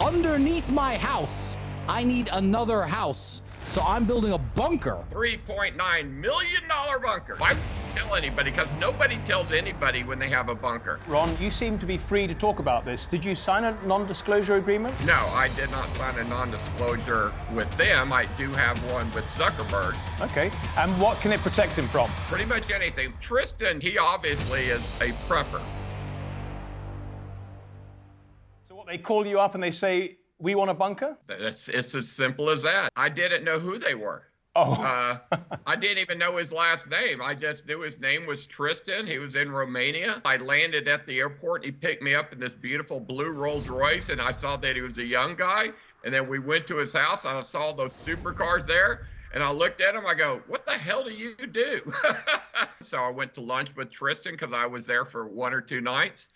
Underneath my house, I need another house. So I'm building a bunker. $3.9 million bunker. Why would you tell anybody? Because nobody tells anybody when they have a bunker. Ron, you seem to be free to talk about this. Did you sign a non-disclosure agreement? No, I did not sign a non-disclosure with them. I do have one with Zuckerberg. Okay. And what can it protect him from? Pretty much anything. Tristan, he obviously is a prepper. So what, they call you up and they say, we want a bunker? It's as simple as that. I didn't know who they were. Oh. I didn't even know his last name. I just knew his name was Tristan. He was in Romania. I landed at the airport. He picked me up in this beautiful blue Rolls Royce, and I saw that he was a young guy. And then we went to his house, and I saw those supercars there. And I looked at him, I go, what the hell do you do? So I went to lunch with Tristan because I was there for 1 or 2 nights.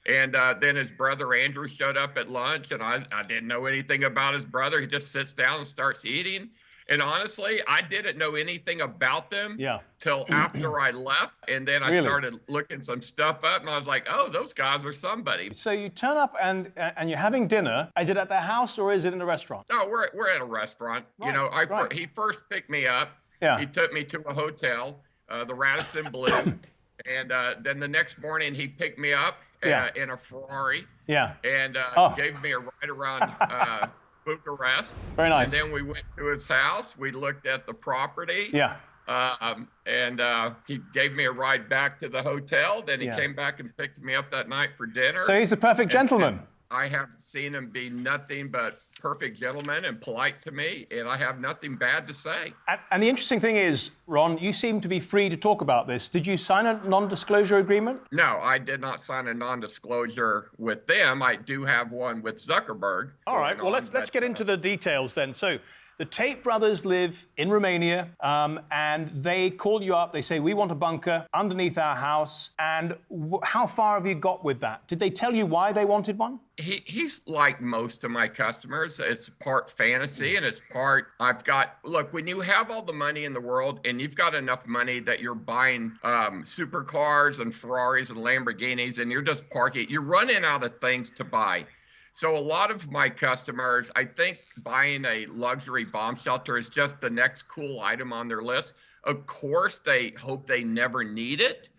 And then his brother Andrew showed up at lunch, and I didn't know anything about his brother. He just sits down and starts eating. And honestly, I didn't know anything about them till after I left. And then I started looking some stuff up, and I was like, oh, those guys are somebody. So you turn up and you're having dinner. Is it at their house or is it in a restaurant? No, we're at a restaurant. Right, you know, he first picked me up. Yeah. He took me to a hotel, the Radisson Blue. And then the next morning, he picked me up in a Ferrari. Yeah. And gave me a ride around Bucharest. Very nice. And then we went to his house. We looked at the property. Yeah. And he gave me a ride back to the hotel. Then he came back and picked me up that night for dinner. So he's the perfect gentleman. I have seen him be nothing but perfect gentleman and polite to me, and I have nothing bad to say. And the interesting thing is, Ron, you seem to be free to talk about this. Did you sign a non-disclosure agreement? No, I did not sign a non-disclosure with them. I do have one with Zuckerberg. All right, well, let's get into the details then. So the Tate brothers live in Romania, and they call you up. They say, we want a bunker underneath our house. And how far have you got with that? Did they tell you why they wanted one? He's like most of my customers. It's part fantasy and it's part look, when you have all the money in the world and you've got enough money that you're buying supercars and Ferraris and Lamborghinis and you're just parking, you're running out of things to buy. So a lot of my customers, I think buying a luxury bomb shelter is just the next cool item on their list. Of course, they hope they never need it,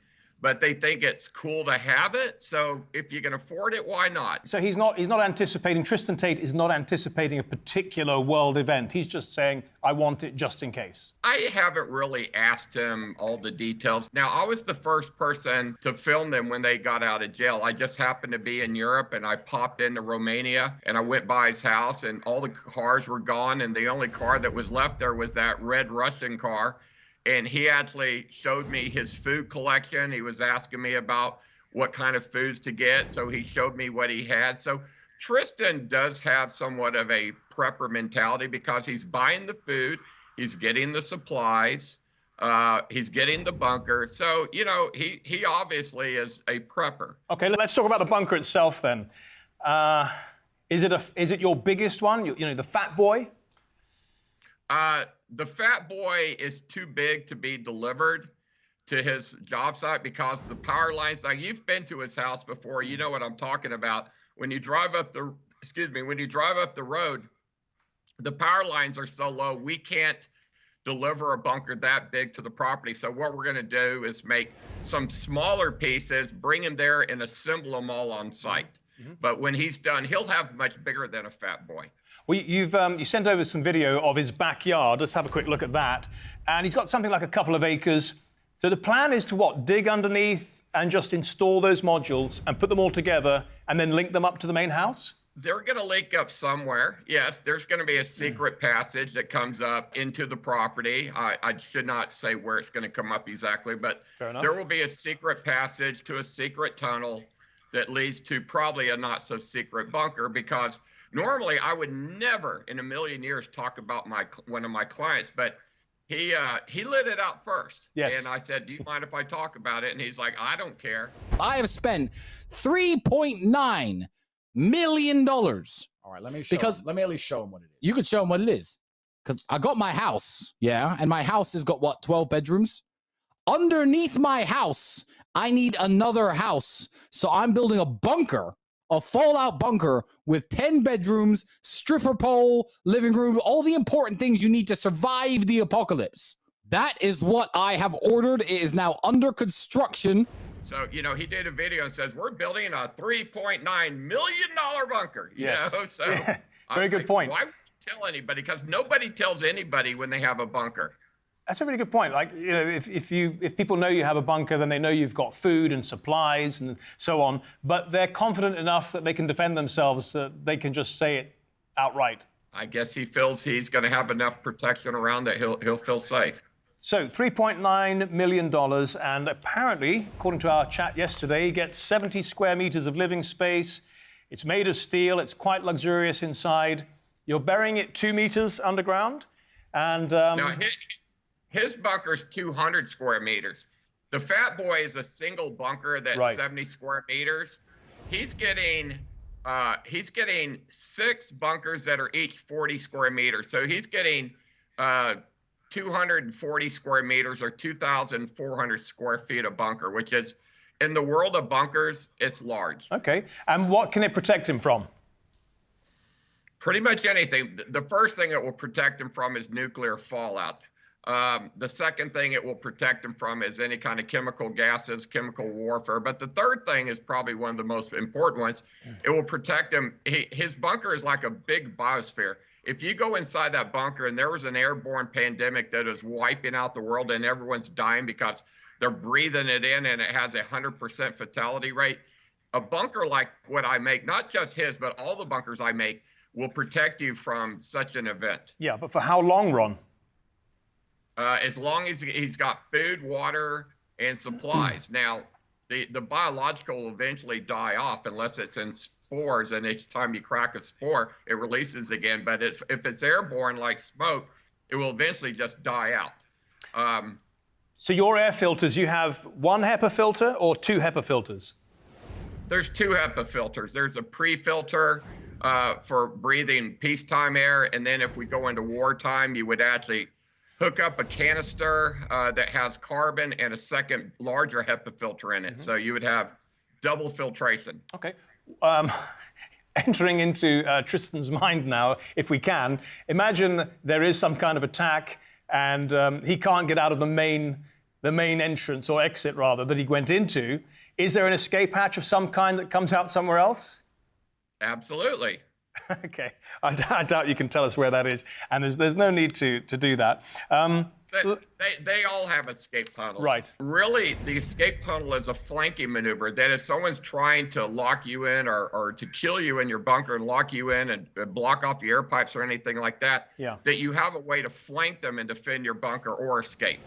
but they think it's cool to have it. So if you can afford it, why not? So he's not anticipating, Tristan Tate is not anticipating a particular world event. He's just saying, I want it just in case. I haven't really asked him all the details. Now, I was the first person to film them when they got out of jail. I just happened to be in Europe and I popped into Romania and I went by his house and all the cars were gone. And the only car that was left there was that red Russian car. And he actually showed me his food collection. He was asking me about what kind of foods to get. So he showed me what he had. So Tristan does have somewhat of a prepper mentality because he's buying the food, he's getting the supplies, he's getting the bunker. So, you know, he obviously is a prepper. Okay, let's talk about the bunker itself then. Is it your biggest one? You know, the Fat Boy? The Fat Boy is too big to be delivered to his job site because the power lines, like you've been to his house before, you know what I'm talking about. When you drive up the road, the power lines are so low, we can't deliver a bunker that big to the property. So what we're going to do is make some smaller pieces, bring them there and assemble them all on site. Mm-hmm. But when he's done, he'll have much bigger than a Fat Boy. Well, you sent over some video of his backyard. Let's have a quick look at that. And he's got something like a couple of acres. So the plan is to what? Dig underneath and just install those modules and put them all together and then link them up to the main house? They're going to link up somewhere. Yes, there's going to be a secret passage that comes up into the property. I should not say where it's going to come up exactly, but there will be a secret passage to a secret tunnel that leads to probably a not so secret bunker, because normally I would never in a million years talk about one of my clients, but he lit it out first. Yes. And I said, do you mind if I talk about it? And he's like, I don't care. I have spent $3.9 million. All right, let me at least show him what it is. You could show him what it is. Because I got my house, and my house has got, 12 bedrooms? Underneath my house, I need another house. So I'm building a bunker a fallout bunker with 10 bedrooms, stripper pole, living room, all the important things you need to survive the apocalypse. That is what I have ordered. It is now under construction. So, you know, he did a video and says, we're building a $3.9 million bunker. You know, so yeah. Very good point. Why would you tell anybody? Because nobody tells anybody when they have a bunker. That's a really good point. Like, you know, if people know you have a bunker, then they know you've got food and supplies and so on. But they're confident enough that they can defend themselves that they can just say it outright. I guess he feels he's going to have enough protection around that he'll feel safe. So $3.9 million, and apparently, according to our chat yesterday, he gets 70 square meters of living space. It's made of steel. It's quite luxurious inside. You're burying it 2 meters underground, and now his bunker's 200 square meters. The Fat Boy is a single bunker that's 70 square meters. He's getting 6 bunkers that are each 40 square meters. So he's getting 240 square meters or 2,400 square feet of bunker, which is, in the world of bunkers, it's large. Okay. And what can it protect him from? Pretty much anything. The first thing it will protect him from is nuclear fallout. The second thing it will protect him from is any kind of chemical gases, chemical warfare. But the third thing is probably one of the most important ones. It will protect him. His bunker is like a big biosphere. If you go inside that bunker and there was an airborne pandemic that is wiping out the world and everyone's dying because they're breathing it in and it has a 100% fatality rate, a bunker like what I make, not just his, but all the bunkers I make, will protect you from such an event. Yeah, but for how long, Ron? As long as he's got food, water, and supplies. Now, the biological will eventually die off unless it's in spores, and each time you crack a spore, it releases again. But if it's airborne like smoke, it will eventually just die out. So your air filters, you have 1 HEPA filter or 2 HEPA filters? There's 2 HEPA filters. There's a pre-filter for breathing peacetime air, and then if we go into wartime, you would actually hook up a canister that has carbon and a second larger HEPA filter in it. So you would have double filtration. Okay. Entering into Tristan's mind now, if we can, imagine there is some kind of attack and he can't get out of the main entrance or exit rather that he went into. Is there an escape hatch of some kind that comes out somewhere else? Absolutely. Okay, I doubt you can tell us where that is, and there's no need to do that. They all have escape tunnels. Right. Really, the escape tunnel is a flanking maneuver. That if someone's trying to lock you in or to kill you in your bunker and lock you in and block off your air pipes or anything like that, that you have a way to flank them and defend your bunker or escape.